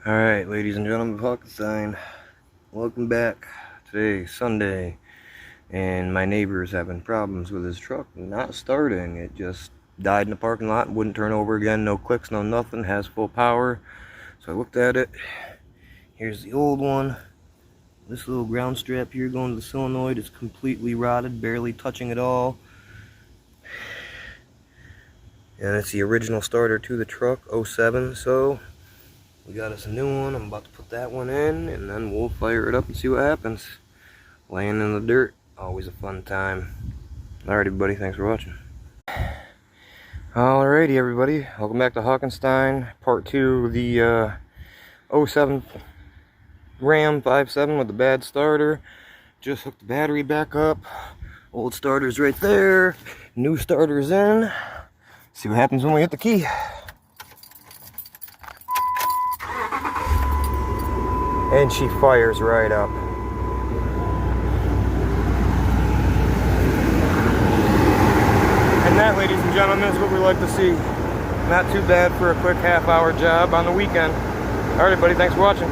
Alright, ladies and gentlemen of Hockenstein, welcome back. Today's Sunday, and my neighbor is having problems with his truck not starting. It just died in the parking lot and wouldn't turn over again. No clicks, no nothing, has full power. So I looked at it. Here's the old one. This little ground strap here going to the solenoid is completely rotted, barely touching at all. And it's the original starter to the truck, 07, so we got us a new one. I'm about to put that one in, and then we'll fire it up and see what happens. Laying in the dirt, always a fun time. Alright everybody, thanks for watching. Alrighty everybody, welcome back to Hockenstein, part 2 of the 07 Ram 5.7 with the bad starter. Just hooked the battery back up. Old starter's right there, new starter's in. See what happens when we hit the key. And she fires right up. And that, ladies and gentlemen, is what we like to see. Not too bad for a quick half-hour job on the weekend. Alright, everybody, thanks for watching.